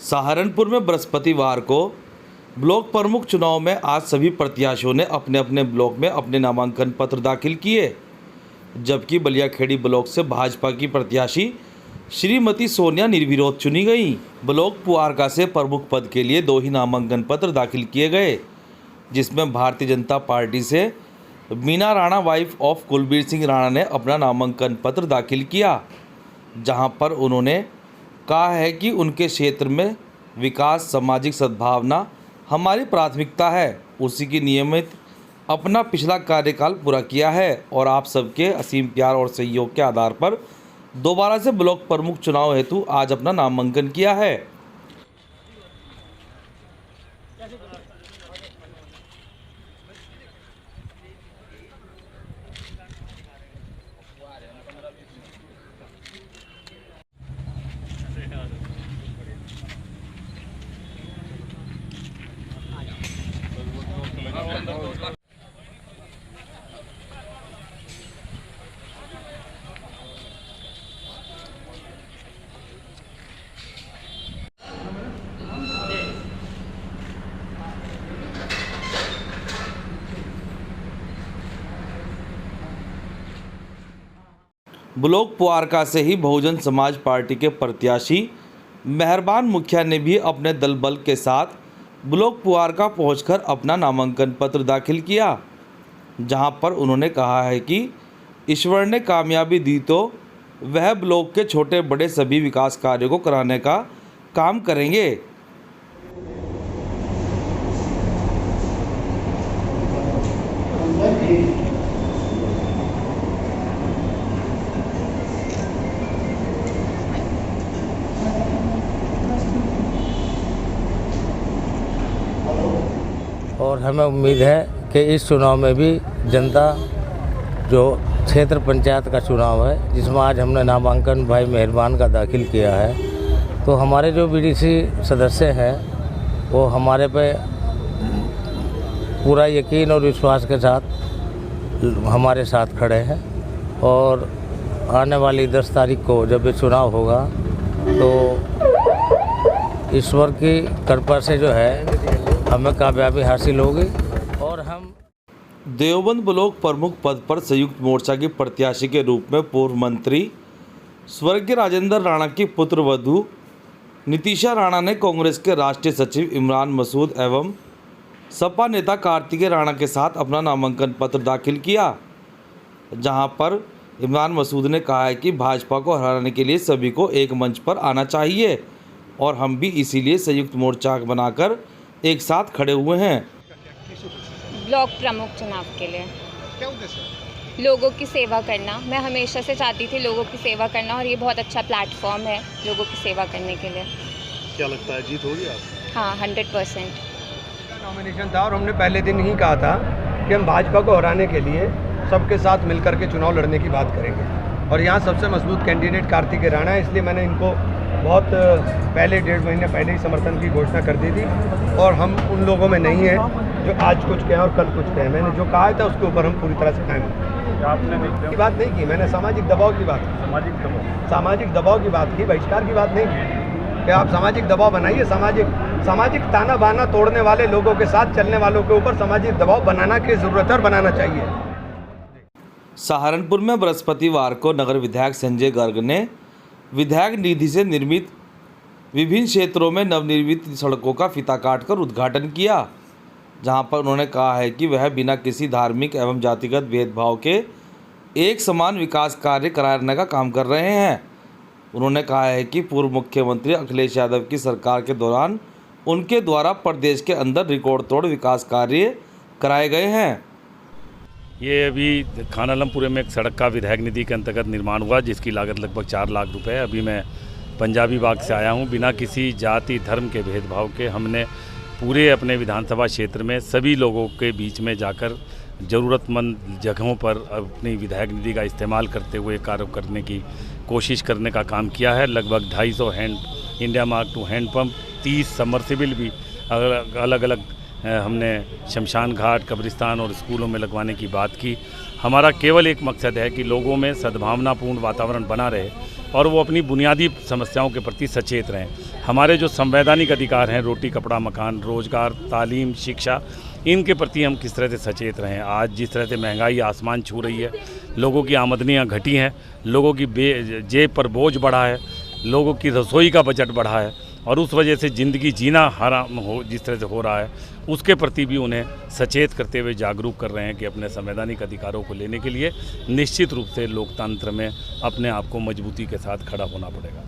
सहारनपुर में बृहस्पतिवार को ब्लॉक प्रमुख चुनाव में आज सभी प्रत्याशियों ने अपने अपने ब्लॉक में अपने नामांकन पत्र दाखिल किए, जबकि बलियाखेड़ी ब्लॉक से भाजपा की प्रत्याशी श्रीमती सोनिया निर्विरोध चुनी गई। ब्लॉक पुआरका से प्रमुख पद के लिए 2 ही नामांकन पत्र दाखिल किए गए, जिसमें भारतीय जनता पार्टी से मीना राणा वाइफ ऑफ कुलबीर सिंह राणा ने अपना नामांकन पत्र दाखिल किया, जहां पर उन्होंने कहा है कि उनके क्षेत्र में विकास, सामाजिक सद्भावना हमारी प्राथमिकता है। उसी की नियमित अपना पिछला कार्यकाल पूरा किया है और आप सबके असीम प्यार और सहयोग के आधार पर दोबारा से ब्लॉक प्रमुख चुनाव हेतु आज अपना नामांकन किया है। ब्लॉक पुआरका से ही बहुजन समाज पार्टी के प्रत्याशी मेहरबान मुखिया ने भी अपने दल बल के साथ ब्लॉक पुआरका पहुंचकर अपना नामांकन पत्र दाखिल किया, जहां पर उन्होंने कहा है कि ईश्वर ने कामयाबी दी तो वह ब्लॉक के छोटे बड़े सभी विकास कार्यों को कराने का काम करेंगे। और हमें उम्मीद है कि इस चुनाव में भी जनता जो क्षेत्र पंचायत का चुनाव है, जिसमें आज हमने नामांकन भाई मेहरबान का दाखिल किया है, तो हमारे जो बीडीसी सदस्य हैं वो हमारे पे पूरा यकीन और विश्वास के साथ हमारे साथ खड़े हैं। और आने वाली 10 तारीख को जब ये चुनाव होगा तो ईश्वर की कृपा से जो है हमें कामयाबी हासिल होगी। और हम देवबंद ब्लॉक प्रमुख पद पर संयुक्त मोर्चा की प्रत्याशी के रूप में पूर्व मंत्री स्वर्गीय राजेंद्र राणा की पुत्र वधू नितिशा राणा ने कांग्रेस के राष्ट्रीय सचिव इमरान मसूद एवं सपा नेता कार्तिकेय राणा के साथ अपना नामांकन पत्र दाखिल किया, जहां पर इमरान मसूद ने कहा है कि भाजपा को हराने के लिए सभी को एक मंच पर आना चाहिए और हम भी इसीलिए संयुक्त मोर्चा बनाकर एक साथ खड़े हुए हैं। ब्लॉक प्रमुख चुनाव के लिए क्या उद्देश्य है? लोगों की सेवा करना। मैं हमेशा से चाहती थी लोगों की सेवा करना, और ये बहुत अच्छा प्लेटफॉर्म है लोगों की सेवा करने के लिए। क्या लगता है जीत होगी आप? हाँ, 100%। नॉमिनेशन था और हमने पहले दिन ही कहा था कि हम भाजपा को हराने के लिए सबके साथ मिलकर के चुनाव लड़ने की बात करेंगे। और यहाँ सबसे मजबूत कैंडिडेट कार्तिकेय राणा है, इसलिए मैंने इनको बहुत पहले 1.5 महीने पहले ही समर्थन की घोषणा कर दी थी। और हम उन लोगों में नहीं हैं जो आज कुछ कहें और कल कुछ कहें। मैंने जो कहा था उसके ऊपर हम पूरी तरह से कायम हैं। आपने की बात नहीं की, मैंने सामाजिक दबाव की बात की। सामाजिक दबाव की बात की, बहिष्कार की बात नहीं की। कि आप सामाजिक दबाव बनाइए, सामाजिक ताना बाना तोड़ने वाले लोगों के साथ चलने वालों के ऊपर सामाजिक दबाव बनाना की जरूरत है और बनाना चाहिए। सहारनपुर में बृहस्पतिवार को नगर विधायक संजय गर्ग ने विधायक निधि से निर्मित विभिन्न क्षेत्रों में नवनिर्मित सड़कों का फीता काटकर उद्घाटन किया, जहां पर उन्होंने कहा है कि वह बिना किसी धार्मिक एवं जातिगत भेदभाव के एक समान विकास कार्य कराने का काम कर रहे हैं। उन्होंने कहा है कि पूर्व मुख्यमंत्री अखिलेश यादव की सरकार के दौरान उनके द्वारा प्रदेश के अंदर रिकॉर्ड तोड़ विकास कार्य कराए गए हैं। ये अभी खानालमपुरे में एक सड़क का विधायक निधि के अंतर्गत निर्माण हुआ, जिसकी लागत लगभग 4 लाख रुपए है। अभी मैं पंजाबी बाग से आया हूँ। बिना किसी जाति धर्म के भेदभाव के हमने पूरे अपने विधानसभा क्षेत्र में सभी लोगों के बीच में जाकर ज़रूरतमंद जगहों पर अपनी विधायक निधि का इस्तेमाल करते हुए कार्य करने की कोशिश करने का काम किया है। लगभग 250 hand India mark 2 handpump, 30 submersible भी अलग अलग हमने शमशान घाट, कब्रिस्तान और स्कूलों में लगवाने की बात की। हमारा केवल एक मकसद है कि लोगों में सद्भावनापूर्ण वातावरण बना रहे और वो अपनी बुनियादी समस्याओं के प्रति सचेत रहें। हमारे जो संवैधानिक अधिकार हैं, रोटी, कपड़ा, मकान, रोजगार, तालीम, शिक्षा, इनके प्रति हम किस तरह से सचेत रहें। आज जिस तरह से महंगाई आसमान छू रही है, लोगों की आमदनियाँ घटी हैं, लोगों की जेब पर बोझ बढ़ा है, लोगों की रसोई का बजट बढ़ा है और उस वजह से ज़िंदगी जीना हराम हो जिस तरह से हो रहा है, उसके प्रति भी उन्हें सचेत करते हुए जागरूक कर रहे हैं कि अपने संवैधानिक अधिकारों को लेने के लिए निश्चित रूप से लोकतंत्र में अपने आप को मजबूती के साथ खड़ा होना पड़ेगा।